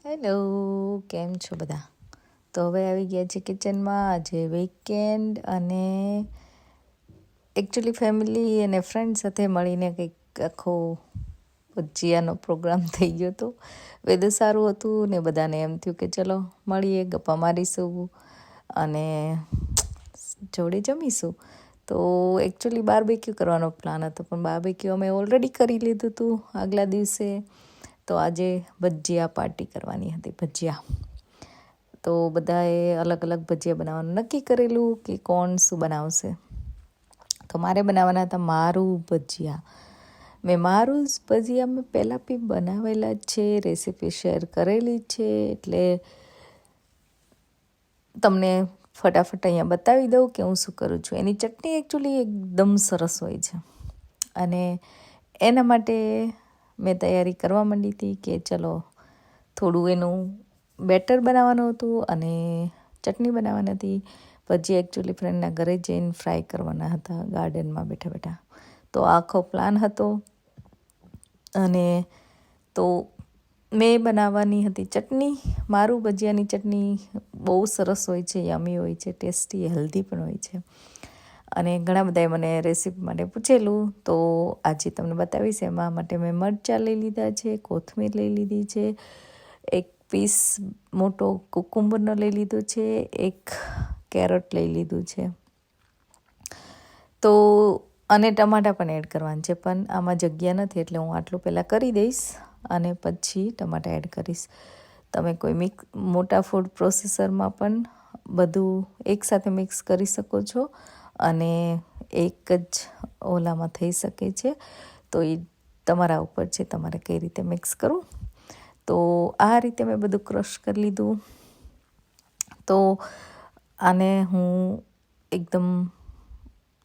Hello, કેમ છો બધા? તો હવે આવી ગયા છે કિચનમાં. આજે વીકેન્ડ અને એકચ્યુઅલી ફેમિલી અને ફ્રેન્ડ સાથે મળીને કંઈક આખો ભજીયાનો પ્રોગ્રામ થઈ ગયો હતો. વેધર સારું હતું ને બધાને એમ થયું કે ચલો મળીએ, ગપ્પા મારીશું અને જોડે જમીશું. તો એકચ્યુઅલી બાર્બેક્યુ કરવાનો પ્લાન હતો, પણ બાર્બેક્યુ અમે ઓલરેડી કરી લીધું હતું આગલા દિવસે. તો આજે ભજીયા પાર્ટી કરવાની હતી, ભજીયા. તો બધાએ અલગ અલગ ભજીયા બનાવવાનું નક્કી કરેલું કે કોણ શું બનાવશે. તો મારે બનાવવાના હતા મારું ભજીયા. મેં મારું ભજીયા મેં પહેલાં બી બનાવેલા જ છે, રેસીપી શેર કરેલી છે, એટલે તમને ફટાફટ અહીંયા બતાવી દઉં કે હું શું કરું છું. એની ચટણી એકચ્યુઅલી એકદમ સરસ હોય છે, અને એના માટે મેં તૈયારી કરવા માંડી હતી કે ચલો થોડું એનું બેટર બનાવવાનું હતું અને ચટણી બનાવવાની હતી. ભજીયા એકચ્યુઅલી ફ્રેન્ડના ઘરે જઈને ફ્રાય કરવાના હતા ગાર્ડનમાં બેઠા બેઠા. તો આખો પ્લાન હતો. અને તો મેં બનાવવાની હતી ચટણી. મારું ભજીયાની ચટણી બહુ સરસ હોય છે, યમી હોય છે, ટેસ્ટી, હેલ્ધી પણ હોય છે. અને ઘણા બધાએ મને રેસીપી માટે પૂછેલું, તો આજે તમને બતાવીશ. એમાં માટે મેં મરચાં લઈ લીધા છે, કોથમીર લઈ લીધી છે, એક પીસ મોટો કુકુંબરનો લઈ લીધો છે, એક કેરટ લઈ લીધું છે. તો અને ટમાટા પણ એડ કરવાના છે, પણ આમાં જગ્યા નથી એટલે હું આટલું પહેલાં કરી દઈશ અને પછી ટમાટા એડ કરીશ. તમે કોઈ મોટા ફૂડ પ્રોસેસરમાં પણ બધું એકસાથે મિક્સ કરી શકો છો, અને એક જ ઓલામાં થઈ શકે છે. તો એ તમારા ઉપર છે, તમારે કઈ રીતે મિક્સ કરવું. તો આ રીતે મેં બધું ક્રશ કરી લીધું. તો આને હું એકદમ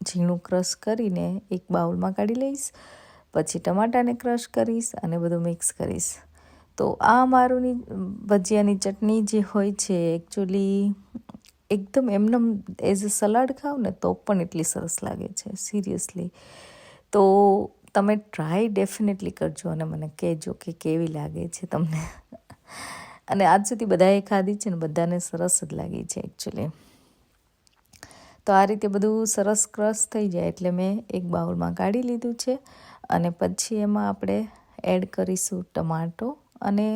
ઝીણું ક્રશ કરીને એક બાઉલમાં કાઢી લઈશ. પછી ટમાટાને ક્રશ કરીશ અને બધું મિક્સ કરીશ. તો આ મારું ભજીયાની ચટણી જે હોય છે એકચ્યુઅલી એકદમ એમનેમ એઝ અ સલાડ ખાવ ને તો પણ એટલી સરસ લાગે છે, સિરિયસલી. તો તમે ટ્રાય ડેફિનેટલી કરજો અને મને કહેજો કે કેવી લાગે છે તમને. અને આજ સુધી બધાએ ખાધી છે ને બધાને સરસ જ લાગી છે એકચ્યુઅલી. તો આ રીતે બધું સરસ ક્રશ થઈ જાય એટલે મેં એક બાઉલમાં કાઢી લીધું છે. અને પછી એમાં આપણે એડ કરીશું ટમાટો, અને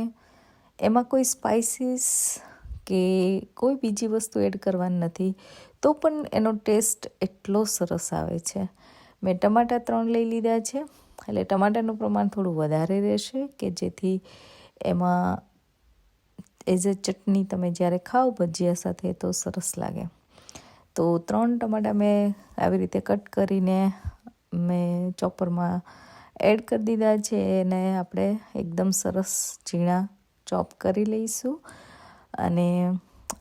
એમાં કોઈ સ્પાઇસીસ કે કોઈ બીજી વસ્તુ એડ કરવાની નથી, તો પણ એનો ટેસ્ટ એટલો સરસ આવે છે. મેં ટમાટા 3 લઈ લીધા છે, એટલે ટમાટાનું પ્રમાણ થોડું વધારે રહેશે કે જેથી એમાં એઝ અ ચટણી તમે જ્યારે ખાઓ ભજીયા સાથે તો સરસ લાગે. તો 3 ટમાટા મેં આવી રીતે કટ કરીને મેં ચોપરમાં એડ કરી દીધા છે, અને આપણે એકદમ સરસ ઝીણા ચોપ કરી લઈશું. અને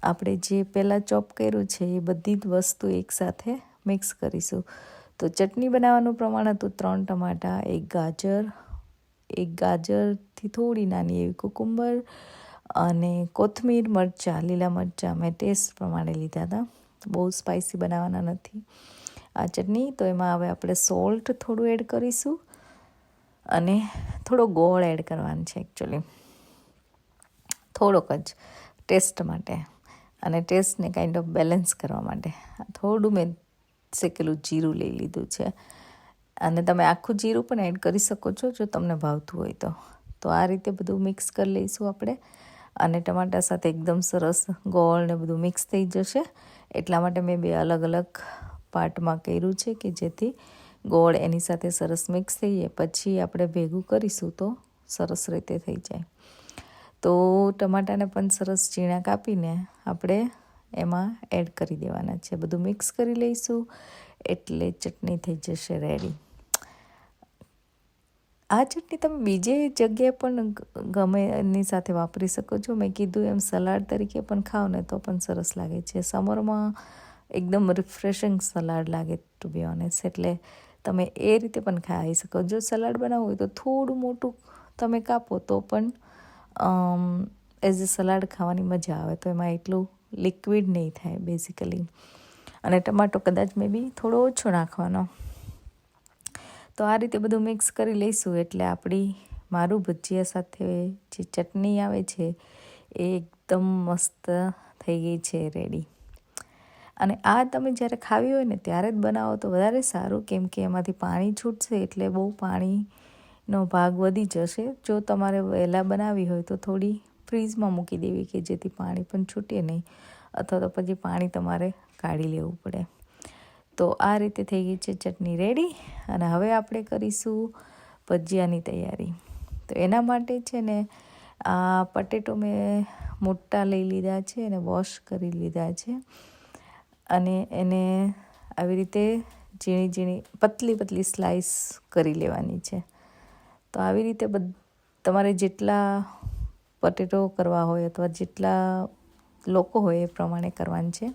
આપણે જે પહેલાં ચોપ કર્યું છે એ બધી જ વસ્તુ એકસાથે મિક્સ કરીશું. તો ચટણી બનાવવાનું પ્રમાણ હતું 3 ટમાટા, એક ગાજરથી થોડી નાની એવી કુકુંબર, અને કોથમીર, મરચાં, લીલા મરચાં મેં ટેસ્ટ પ્રમાણે લીધા હતા, બહુ સ્પાઇસી બનાવવાના નથી આ ચટણી. તો એમાં હવે આપણે સોલ્ટ થોડું એડ કરીશું, અને થોડો ગોળ એડ કરવાનો છે એકચ્યુઅલી, થોડોક જ ટેસ્ટ માટે, અને ટેસ્ટને કાઇન્ડ ઓફ બેલેન્સ કરવા માટે. થોડું મેં શેકેલું જીરું લઈ લીધું છે, અને તમે આખું જીરું પણ એડ કરી શકો છો જો તમને ભાવતું હોય તો. તો આ રીતે બધું મિક્સ કરી લઈશું આપણે, અને ટમાટા સાથે એકદમ સરસ ગોળ ને બધું મિક્સ થઈ જશે. એટલા માટે મેં 2 અલગ અલગ પાર્ટમાં કર્યું છે કે જેથી ગોળ એની સાથે સરસ મિક્સ થઈ જાય. પછી આપણે ભેગું કરીશું તો સરસ રીતે થઈ જાય. તો ટમાટાને પણ સરસ ઝીણા કાપીને આપણે એમાં એડ કરી દેવાના છે. બધું મિક્સ કરી લઈશું એટલે ચટણી થઈ જશે રેડી. આ ચટણી તમે બીજે જગ્યાએ પણ ગમે એની સાથે વાપરી શકો છો. મેં કીધું એમ સલાડ તરીકે પણ ખાઓ ને તો પણ સરસ લાગે છે. સમરમાં એકદમ રિફ્રેશિંગ સલાડ લાગે ટુ બી ઓનેસ્ટ. એટલે તમે એ રીતે પણ ખાઈ શકો. જો સલાડ બનાવવું હોય તો થોડું મોટું તમે કાપો તો પણ એઝ અ સલાડ ખાવાની મજા આવે. તો એમાં એટલું લિક્વિડ નહીં થાય બેઝિકલી. અને ટમાટો કદાચ મેં બી થોડો ઓછો નાખવાનો. તો આ રીતે બધું મિક્સ કરી લઈશું એટલે આપણી મારું ભજીયા સાથે જે ચટણી આવે છે એ એકદમ મસ્ત થઈ ગઈ છે રેડી. અને આ તમે જ્યારે ખાવી હોય ને ત્યારે જ બનાવો તો વધારે સારું, કેમ કે એમાંથી પાણી છૂટશે એટલે બહુ પાણીનો ભાગ વધી જશે. જો તમારે વહેલા બનાવી હોય તો થોડી ફ્રીઝમાં મૂકી દેવી કે જેથી પાણી પણ છૂટે નહીં, અથવા તો પછી પાણી તમારે કાઢી લેવું પડે. તો આ રીતે થઈ ગઈ છે ચટણી રેડી. અને હવે આપણે કરીશું ભજીયાની તૈયારી. તો એના માટે છે ને આ પટેટો મેં મોટા લઈ લીધા છે અને વોશ કરી લીધા છે, અને એને આવી રીતે ઝીણી ઝીણી પતલી પતલી સ્લાઈસ કરી લેવાની છે. તો આવી રીતે તમારે જેટલા પટેટો કરવા હોય અથવા જેટલા લોકો હોય એ પ્રમાણે કરવાનું છે.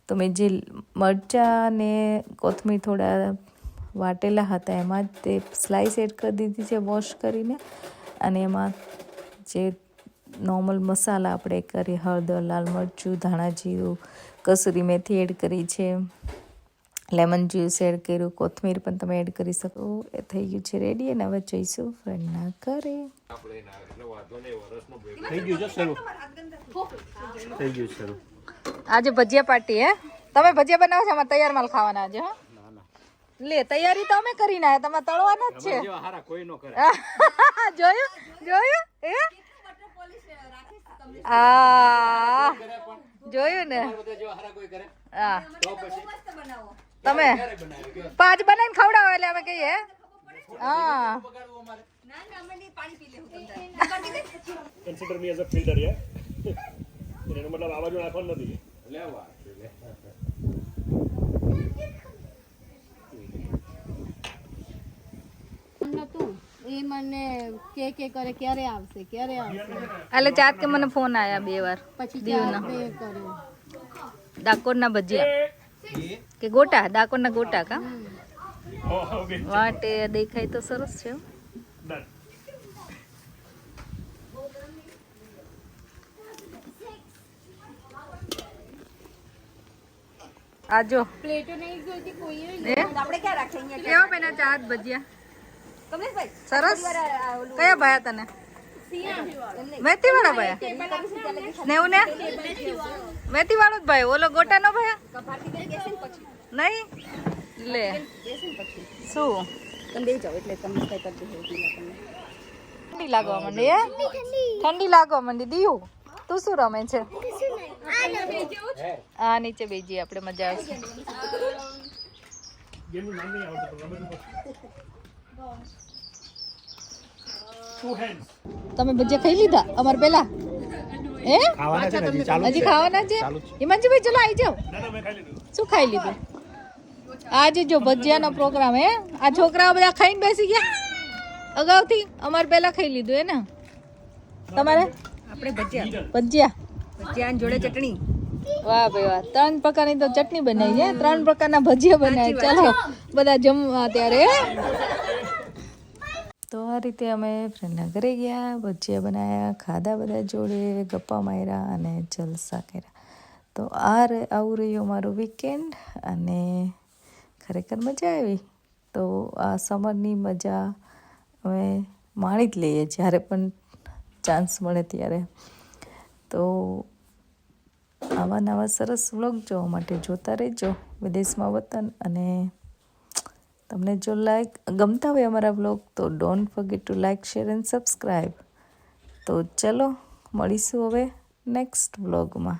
તો મેં જે મરચાં ને કોથમીર થોડા વાટેલા હતા એમાં જ તે સ્લાઈસ એડ કરી દીધી છે વોશ કરીને. અને એમાં જે નોર્મલ મસાલા આપણે કરીએ, હળદર, લાલ મરચું, ધાણા જીરું, કસૂરી મેથી એડ કરી છે, લેમન જ્યુસ એડ કર્યું, કોથમીર પણ તમે એડ કરી શકો. એ થઈ ગયું છે રેડી. અને હવે જઈશું ફ્રેન્ડના ઘરે. આજે ભજીયા પાર્ટી હે? તમે ભજીયા બનાવો છો? આમાં તૈયાર માલ ખાવાના આજે? હા લે, તૈયારી તો અમે કરીને આયા, તમારે તળવાના જ છે. જોયું જોયું હે? હા જોયું ને. હા તમે 5 બનાવીને ખવડાવો એટલે અમે કહીએ. હા consider me as a filter, યા એનો મતલબ આવાજો નાખવાનો નથી. એ મને કે કરે ક્યારે આવશે એટલે ચાત કે મને ફોન આયા 2 વાર પછી દીવના કર્યો ડાકોરના ભજીયા કે ગોટા, ડાકોરના ગોટા કા વાટે દેખાય તો સરસ છે. આજો પ્લેટો નહીં જોઈતી કોઈ. આપણે ક્યાં રાખે અહીંયા? કેવા બન્યા ચાટ ભજીયા? કમલેશભાઈ સરસ. કયા ભાયા તને? મેથી વાળા ભાયા? નેવું ને મેથી વાળો જ ભાઈ, ઓલો ગોટા નો ભાયા નહીં? લે શું ઠંડી લાગવા માંડી? હે ઠંડી લાગવા માંડી. દીયું તું શું રમે છે? આ નીચે બેજી આપણે મજા આવશે. તમે ભજીયા ખાઈ લીધા અમાર પેલા? હે હજી ખાવાના છે? હિમાંશુભાઈ ચલો આવી જાઓ. શું ખાઈ લીધું? આજે જો ભજીયાનો પ્રોગ્રામ હે. આ છોકરાઓ બધા ખાઈને બેસી ગયા અગાઉથી. અમારે પેલા ખાઈ લીધું હે ને? તમારે? આપણે ભજીયા જોડે ચટણી. વાહ ભાઈ વાહ, 3 પ્રકારની તો ચટણી બનાવી છે, 3 પ્રકારના ભજીયા બનાવી. ચાલો બધા જમવા ત્યારે. તો આ રીતે અમે ફ્રેન્ડના ઘરે ગયા, ભજીયા બનાવ્યા, ખાધા બધા જોડે, ગપ્પા માર્યા અને જલસા કર્યા. તો આવું રહ્યું મારું વીકેન્ડ અને ખરેખર મજા આવી. તો આ સમરની મજા અમે માણી જ લઈએ જ્યારે પણ ચાન્સ મળે ત્યારે. તો આવા નવા સરસ વ્લોગ જોવા માટે જોતા રહેજો વિદેશમાં વતન. અને તમને જો ગમતા હોય અમારા વ્લોગ તો don't forget two like, share and subscribe. તો ચલો મળીશું હવે નેક્સ્ટ વ્લોગમાં.